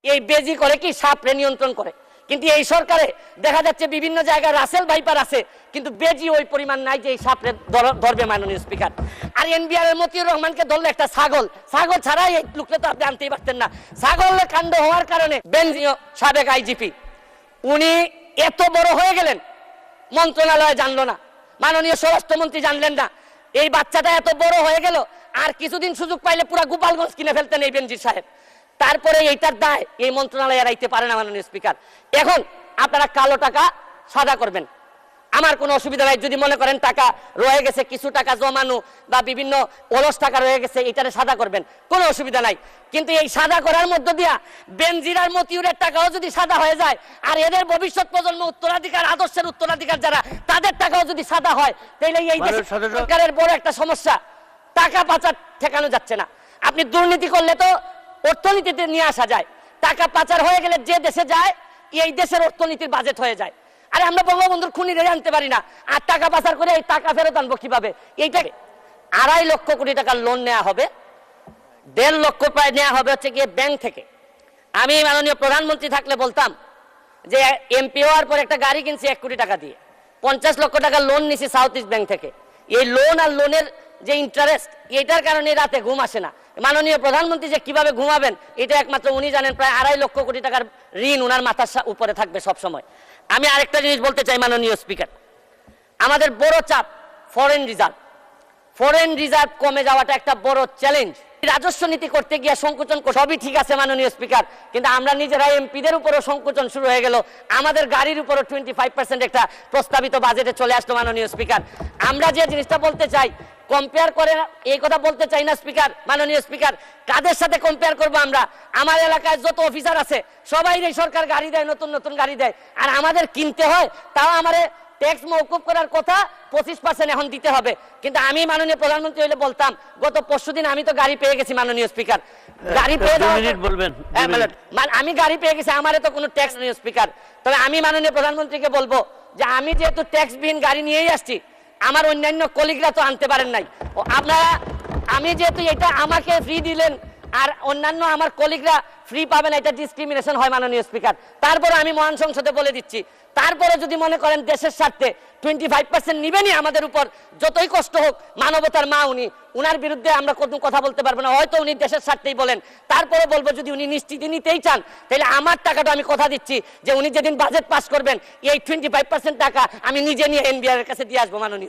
এই বেজি করে কি সাপরে নিয়ন্ত্রণ করে, কিন্তু এই সরকারে দেখা যাচ্ছে বিভিন্ন জায়গায় রাসেল ভাইপার আছে, কিন্তু বেজি ওই পরিমাণ নাই যে এই সাপরে ধরবে মাননীয় স্পিকার। আর এনবিআর এর মতিউর রহমানকে ধরলে একটা ছাগল ছাড়া এই লোকটা তো আপনি আনতেই পারতেন না। ছাগলের কাণ্ড হওয়ার কারণে বেনজিও সাবেক আইজিপি উনি এত বড় হয়ে গেলেন, মন্ত্রণালয় জানলো না, মাননীয় স্বরাষ্ট্রমন্ত্রী জানলেন না। এই বাচ্চাটা এত বড় হয়ে গেল, আর কিছুদিন সুযোগ পাইলে পুরা গোপালগঞ্জ কিনে ফেলতেন এই বেনজির সাহেব। তারপরে এইটার দায় এই মন্ত্রণালয় এড়াইতে পারে না মাননীয় স্পিকার। এখন আপনারা কালো টাকা সাদা করবেন, আমার কোনো অসুবিধা নাই। যদি মনে করেন টাকা রয়ে গেছে, কিছু টাকা জমানো বা বিভিন্ন অলস টাকা রয়ে গেছে, এইটারে সাদা করবেন, কোনো অসুবিধা নাই। কিন্তু এই সাদা করার মধ্য দিয়া বেনজির আর মতিউরের টাকাও যদি সাদা হয়ে যায়, আর এদের ভবিষ্যৎ প্রজন্ম উত্তরাধিকার আদর্শের উত্তরাধিকার যারা, তাদের টাকাও যদি সাদা হয়, তাহলে এই সরকারের বড় একটা সমস্যা, টাকা পাচার ঠেকানো যাচ্ছে না। আপনি দুর্নীতি করলে তো অর্থনীতিতে নিয়ে আসা যায়, টাকা পাচার হয়ে গেলে যে দেশে যায় এই দেশের অর্থনীতির বাজেট হয়ে যায়। আরে আমরা বঙ্গবন্ধুর খুনিরে আনতে পারি না, আর টাকা পাচার করে এই টাকা ফেরত আনবো কিভাবে? এইটাকে 2.5 লক্ষ কোটি টাকার লোন নেওয়া হবে, 1.5 লক্ষ প্রায় নেওয়া হবে হচ্ছে গিয়ে ব্যাংক থেকে। আমি মাননীয় প্রধানমন্ত্রী থাকলে বলতাম যে এমপি হওয়ার পর একটা গাড়ি কিনছি 1 কোটি টাকা দিয়ে, 50 লক্ষ টাকা লোন নিছি সাউথ ইস্ট ব্যাংক থেকে। এই লোন আর লোনের যে ইন্টারেস্ট, এটার কারণে রাতে ঘুম আসে না। মাননীয় প্রধানমন্ত্রী যে কিভাবে ঘুমাবেন এটা একমাত্র উনি জানেন। প্রায় 2.5 লক্ষ কোটি টাকার ঋণ উনার মাথার উপরে থাকবে সব সময়। আমি আরেকটা জিনিস বলতে চাই মাননীয় স্পিকার, আমাদের বড় চাপ ফরেন রিজার্ভ কমে যাওয়াটা একটা বড় চ্যালেঞ্জ। রাজস্ব নীতি করতে গিয়ে সংকোচন সবই ঠিক আছে মাননীয় স্পিকার, কিন্তু আমরা নিজেরা এমপিদের উপরও সংকোচন শুরু হয়ে গেল। আমাদের গাড়ির উপরও 25% একটা প্রস্তাবিত বাজেটে চলে আসলো মাননীয় স্পিকার। আমরা যে জিনিসটা বলতে চাই, কম্পেয়ার করে এই কথা বলতে চাই না স্পিকার, মাননীয় স্পিকার। কাদের সাথে কম্পেয়ার করবো আমরা? আমার এলাকায় যত অফিসার আছে সবাই এই সরকার গাড়ি দেয়, নতুন নতুন গাড়ি দেয়, আর আমাদের কিনতে হয়। তাও আমাদের ট্যাক্স মওকুফ করার কথা 25% এখন দিতে হবে। কিন্তু আমি মাননীয় প্রধানমন্ত্রী হইলে বলতাম, গত পরশুদিন আমি তো গাড়ি পেয়ে গেছি মাননীয় স্পিকার। গাড়ি পেয়ে বলবেন আমি গাড়ি পেয়ে গেছি, আমারে তো কোনো ট্যাক্স নেই স্পিকার। তবে আমি মাননীয় প্রধানমন্ত্রীকে বলবো যে আমি যেহেতু ট্যাক্সবিহীন গাড়ি নিয়েই আসছি, আমার অন্যান্য কলিগরা তো আনতে পারেন নাই। আপনারা, আমি যেহেতু এটা আমাকে ফ্রি দিলেন আর অন্যান্য আমার কলিগরা ফ্রি পাবেন, এটা ডিসক্রিমিনেশন হয় মাননীয় স্পিকার। তারপরে আমি মহান সংসদে বলে দিচ্ছি, তারপরে যদি মনে করেন দেশের স্বার্থে 25% নিবেনই আমাদের উপর, যতই কষ্ট হোক, মানবতার মা উনি, উনার বিরুদ্ধে আমরা কোনো কথা বলতে পারবো না। হয়তো উনি দেশের স্বার্থেই বলেন, তারপরে বলবো যদি উনি নিশ্চিত নিতেই চান, তাহলে আমার টাকাটা আমি কথা দিচ্ছি যে উনি যেদিন বাজেট পাস করবেন এই 25% টাকা আমি নিজে নিয়ে এনবিআর এর কাছে দিয়ে আসবো মাননীয়।